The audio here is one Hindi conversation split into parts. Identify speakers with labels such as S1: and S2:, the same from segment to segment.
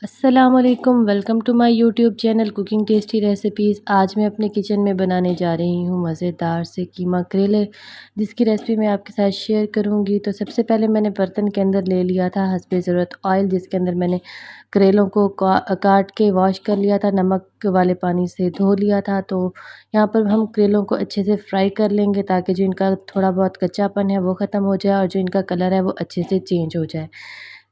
S1: अस्सलामुअलैकुम, welcome to my YouTube channel cooking tasty recipes. आज मैं अपने किचन में बनाने जा रही हूँ मज़ेदार से कीमा करेले, जिसकी रेसिपी मैं आपके साथ शेयर करूँगी। तो सबसे पहले मैंने बर्तन के अंदर ले लिया था हस्बे ज़रूरत ऑयल, जिसके अंदर मैंने करेलों को काट के वॉश कर लिया था, नमक वाले पानी से धो लिया था। तो यहाँ पर हम करेलों को अच्छे से फ्राई कर लेंगे ताकि जो इनका थोड़ा बहुत कच्चापन है वो ख़त्म हो जाए और जो इनका कलर है वो अच्छे से चेंज हो जाए।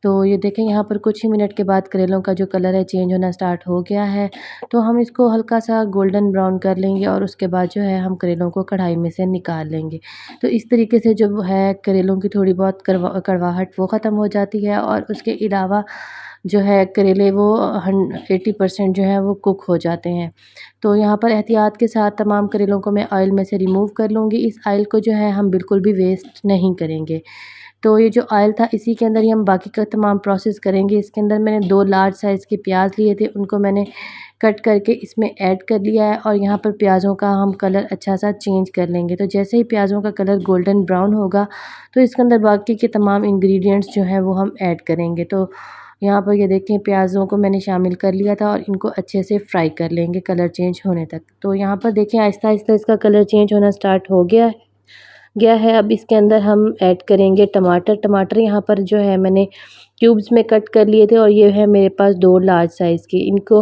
S1: तो ये देखें, यहाँ पर कुछ ही मिनट के बाद करेलों का जो कलर है चेंज होना स्टार्ट हो गया है। तो हम इसको हल्का सा गोल्डन ब्राउन कर लेंगे और उसके बाद जो है हम करेलों को कढ़ाई में से निकाल लेंगे। तो इस तरीके से जो है करेलों की थोड़ी बहुत कड़वाहट वो ख़त्म हो जाती है और उसके अलावा जो है करेले वो 80% जो है वो कुक हो जाते हैं। तो यहाँ पर एहतियात के साथ तमाम करेलों को मैं ऑयल में से रिमूव कर लूँगी। इस ऑयल को जो है हम बिल्कुल भी वेस्ट नहीं करेंगे। तो ये जो ऑयल था इसी के अंदर ही हम बाकी का तमाम प्रोसेस करेंगे। इसके अंदर मैंने 2 लार्ज साइज़ के प्याज लिए थे, उनको मैंने कट करके इसमें ऐड कर लिया है और यहाँ पर प्याज़ों का हम कलर अच्छा सा चेंज कर लेंगे। तो जैसे ही प्याज़ों का कलर गोल्डन ब्राउन होगा तो इसके अंदर बाकी के तमाम इंग्रेडिएंट्स जो हैं वो हम ऐड करेंगे। तो यहाँ पर ये देखें, प्याज़ों को मैंने शामिल कर लिया था और इनको अच्छे से फ्राई कर लेंगे कलर चेंज होने तक। तो यहाँ पर देखें, आहिस्ता-आहिस्ता इसका कलर चेंज होना स्टार्ट हो गया है। अब इसके अंदर हम ऐड करेंगे टमाटर। टमाटर यहाँ पर जो है मैंने क्यूब्स में कट कर लिए थे और ये है मेरे पास 2 लार्ज साइज़ के। इनको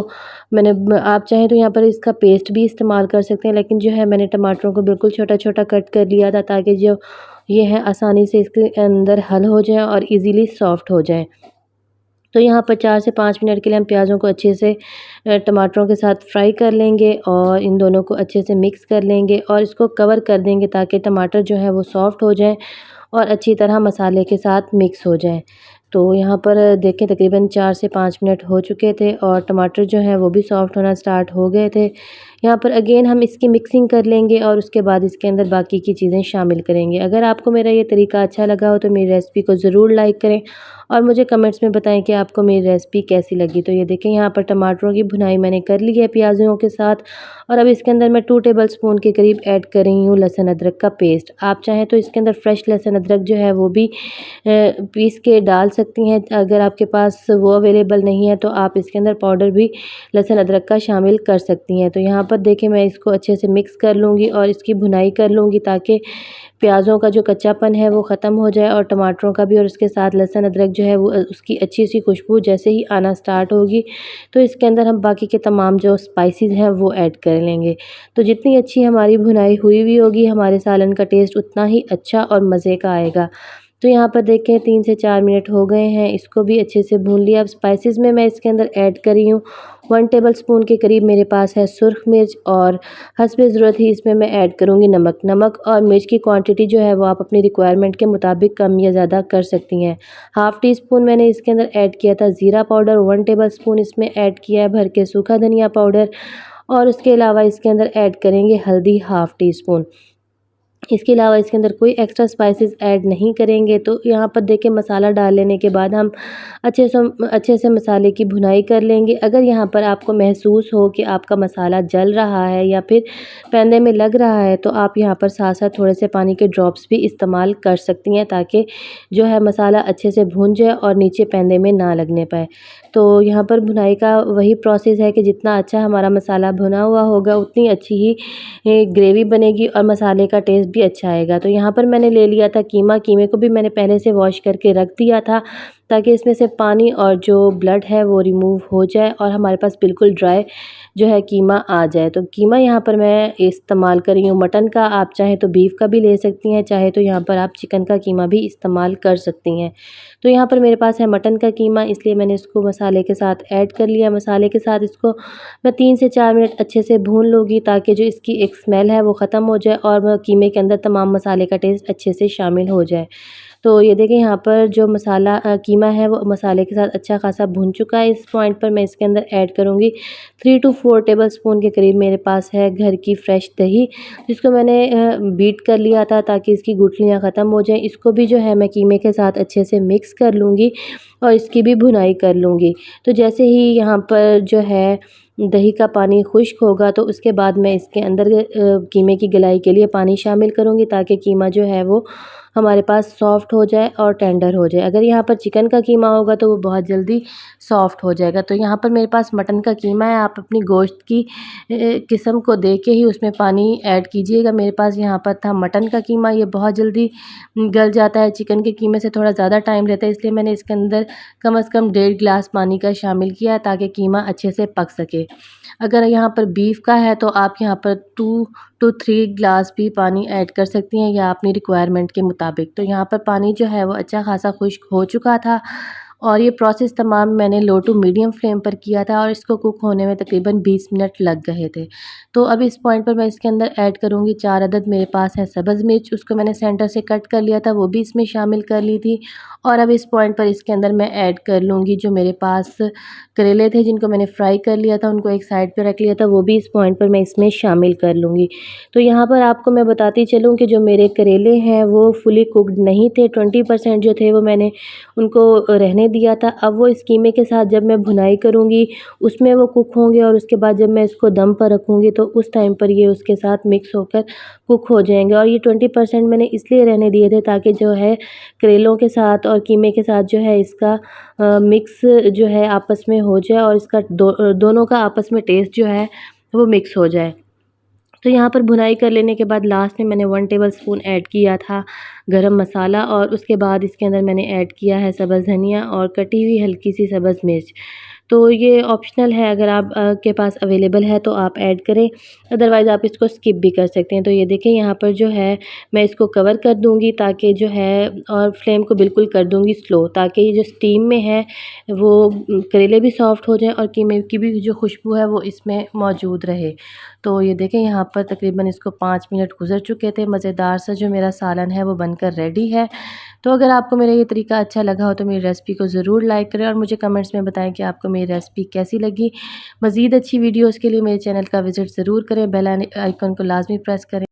S1: मैंने आप चाहें तो यहाँ पर इसका पेस्ट भी इस्तेमाल कर सकते हैं, लेकिन जो है मैंने टमाटरों को बिल्कुल छोटा-छोटा कट कर लिया था ताकि जो ये है आसानी से इसके अंदर हल हो जाएँ और ईज़िली सॉफ्ट हो जाएँ। तो यहाँ पर 4 से 5 मिनट के लिए हम प्याज़ों को अच्छे से टमाटरों के साथ फ्राई कर लेंगे और इन दोनों को अच्छे से मिक्स कर लेंगे और इसको कवर कर देंगे ताकि टमाटर जो है वो सॉफ्ट हो जाएँ और अच्छी तरह मसाले के साथ मिक्स हो जाएँ। तो यहाँ पर देखें, तकरीबन 4 से 5 मिनट हो चुके थे और टमाटर जो है वो भी सॉफ्ट होना स्टार्ट हो गए थे। यहाँ पर अगेन हम इसकी मिक्सिंग कर लेंगे और उसके बाद इसके अंदर बाकी की चीज़ें शामिल करेंगे। अगर आपको मेरा ये तरीका अच्छा लगा हो तो मेरी रेसिपी को ज़रूर लाइक करें और मुझे कमेंट्स में बताएं कि आपको मेरी रेसिपी कैसी लगी। तो ये देखें, यहाँ पर टमाटरों की भुनाई मैंने कर ली है प्याज़ों के साथ और अब इसके अंदर मैं 2 टेबलस्पून के करीब ऐड कर रही हूँ लहसुन अदरक का पेस्ट। आप चाहें तो इसके अंदर फ्रेश लहसुन अदरक जो है वो भी पीस के डाल सकती हैं। अगर आपके पास वो अवेलेबल नहीं है तो आप इसके अंदर पाउडर भी लहसुन अदरक का शामिल कर सकती हैं। तो यहाँ पर देखें, मैं इसको अच्छे से मिक्स कर लूँगी और इसकी भुनाई कर लूँगी ताकि प्याज़ों का जो कच्चापन है वो ख़त्म हो जाए और टमाटरों का भी, और उसके साथ लहसुन अदरक जो है वो उसकी अच्छी सी खुशबू जैसे ही आना स्टार्ट होगी तो इसके अंदर हम बाकी के तमाम जो स्पाइसेस हैं वो ऐड कर लेंगे। तो जितनी अच्छी हमारी भुनाई हुई होगी, हमारे सालन का टेस्ट उतना ही अच्छा और मज़े का आएगा। तो यहाँ पर देखें, 3 से 4 मिनट हो गए हैं, इसको भी अच्छे से भून लिया। अब स्पाइसेस में मैं इसके अंदर ऐड कर रही हूँ 1 टेबलस्पून के करीब मेरे पास है सुर्ख मिर्च और हस्बे ज़रूरत ही इसमें मैं ऐड करूँगी नमक। नमक और मिर्च की क्वांटिटी जो है वो आप अपनी रिक्वायरमेंट के मुताबिक कम या ज़्यादा कर सकती हैं। हाफ़ टी स्पून मैंने इसके अंदर ऐड किया था ज़ीरा पाउडर, 1 टेबलस्पून इसमें ऐड किया है भर के सूखा धनिया पाउडर और उसके अलावा इसके अंदर ऐड करेंगे हल्दी हाफ़ टी स्पून। इसके अलावा इसके अंदर कोई एक्स्ट्रा स्पाइसेस ऐड नहीं करेंगे। तो यहाँ पर देखिए, मसाला डाल लेने के बाद हम अच्छे से मसाले की भुनाई कर लेंगे। अगर यहाँ पर आपको महसूस हो कि आपका मसाला जल रहा है या फिर पैंदे में लग रहा है तो आप यहाँ पर साथ साथ थोड़े से पानी के ड्रॉप्स भी इस्तेमाल कर सकती हैं ताकि जो है मसाला अच्छे से भून जाए और नीचे पैंदे में ना लगने पाए। तो यहाँ पर भुनाई का वही प्रोसेस है कि जितना अच्छा हमारा मसाला भुना हुआ होगा उतनी अच्छी ही ग्रेवी बनेगी और मसाले का टेस्ट भी अच्छा आएगा। तो यहाँ पर मैंने ले लिया था कीमा। कीमे को भी मैंने पहले से वॉश करके रख दिया था ताकि इसमें से पानी और जो ब्लड है वो रिमूव हो जाए और हमारे पास बिल्कुल ड्राई जो है कीमा आ जाए। तो कीमा यहाँ पर मैं इस्तेमाल कर रही हूँ मटन का, आप चाहें तो बीफ का भी ले सकती हैं, चाहे तो यहाँ पर आप चिकन का कीमा भी इस्तेमाल कर सकती हैं। तो यहाँ पर मेरे पास है मटन का कीमा, इसलिए मैंने इसको मसाले के साथ ऐड कर लिया। मसाले के साथ इसको मैं 3 से 4 मिनट अच्छे से भून लूँगी ताकि जो इसकी एक स्मेल है वो ख़त्म हो जाए और वह कीमे के अंदर तमाम मसाले का टेस्ट अच्छे से शामिल हो जाए। तो ये देखें, यहाँ पर जो कीमा है वो मसाले के साथ अच्छा खासा भुन चुका है। इस पॉइंट पर मैं इसके अंदर ऐड करूँगी 3 to 4 टेबलस्पून के करीब मेरे पास है घर की फ्रेश दही, जिसको मैंने बीट कर लिया था ताकि इसकी गुठलियाँ ख़त्म हो जाएँ। इसको भी जो है मैं कीमे के साथ अच्छे से मिक्स कर लूँगी और इसकी भी भुनाई कर लूँगी। तो जैसे ही यहाँ पर जो है दही का पानी खुश्क होगा तो उसके बाद मैं इसके अंदर कीमे की गलाई के लिए पानी शामिल करूँगी ताकि कीमा जो है वो हमारे पास सॉफ्ट हो जाए और टेंडर हो जाए। अगर यहाँ पर चिकन का कीमा होगा तो वो बहुत जल्दी सॉफ़्ट हो जाएगा। तो यहाँ पर मेरे पास मटन का कीमा है, आप अपनी गोश्त की किस्म को देख के ही उसमें पानी ऐड कीजिएगा। मेरे पास यहाँ पर था मटन का कीमा, ये बहुत जल्दी गल जाता है, चिकन के कीमे से थोड़ा ज़्यादा टाइम लेता है, इसलिए मैंने इसके अंदर कम से कम 1.5 गिलास पानी का शामिल किया है ताकि कीमा अच्छे से पक सके। अगर यहाँ पर बीफ का है तो आप यहाँ पर 2 टू 3 गिलास भी पानी ऐड कर सकती हैं या अपनी रिक्वायरमेंट के मुताबिक। तो यहाँ पर पानी जो है वो अच्छा खासा खुश्क हो चुका था और ये प्रोसेस तमाम मैंने लो टू मीडियम फ्लेम पर किया था और इसको कुक होने में तकरीबन 20 मिनट लग गए थे। तो अब इस पॉइंट पर मैं इसके अंदर ऐड करूँगी 4 अदद मेरे पास है सब्ज़ मिर्च, उसको मैंने सेंटर से कट कर लिया था, वो भी इसमें शामिल कर ली थी। और अब इस पॉइंट पर इसके अंदर मैं ऐड कर लूँगी जो मेरे पास करेले थे जिनको मैंने फ्राई कर लिया था, उनको एक साइड पर रख लिया था, वो भी इस पॉइंट पर मैं इसमें शामिल कर लूँगी। तो यहाँ पर आपको मैं बताती चलूँ कि जो मेरे करेले हैं वो फुली कुक्ड नहीं थे, 20% जो थे वो मैंने उनको रहने दिया था। अब वो इस कीमे के साथ जब मैं भुनाई करूँगी उसमें वो कुक होंगे और उसके बाद जब मैं इसको दम पर रखूँगी तो उस टाइम पर ये उसके साथ मिक्स होकर कुक हो जाएंगे। और ये 20% मैंने इसलिए रहने दिए थे ताकि जो है करेलों के साथ और कीमे के साथ जो है इसका मिक्स जो है आपस में हो जाए और इसका दोनों का आपस में टेस्ट जो है वो मिक्स हो जाए। तो यहाँ पर भुनाई कर लेने के बाद लास्ट में मैंने 1 टेबल स्पून ऐड किया था गरम मसाला और उसके बाद इसके अंदर मैंने ऐड किया है सब्ज़ धनिया और कटी हुई हल्की सी सब्ज़ मिर्च। तो ये ऑप्शनल है, अगर आप के पास अवेलेबल है तो आप ऐड करें, अदरवाइज़ आप इसको स्किप भी कर सकते हैं। तो ये देखें यहाँ पर जो है मैं इसको कवर कर दूँगी ताकि जो है और फ्लेम को बिल्कुल कर दूँगी स्लो ताकि ये जो स्टीम में है वो करेले भी सॉफ्ट हो जाएँ और कीमे की भी जो खुशबू है वो इसमें मौजूद रहे। तो ये देखें यहाँ पर तकरीबन इसको 5 मिनट गुजर चुके थे, मज़ेदार सा जो मेरा सालन है वो बनकर रेडी है। तो अगर आपको मेरा ये तरीका अच्छा लगा हो तो मेरी रेसिपी को ज़रूर लाइक करें और मुझे कमेंट्स में बताएं कि आपको मेरी रेसिपी कैसी लगी। मज़ीद अच्छी वीडियोज़ के लिए मेरे चैनल का विज़िट ज़रूर करें, बेल आइकन को लाजमी प्रेस करें।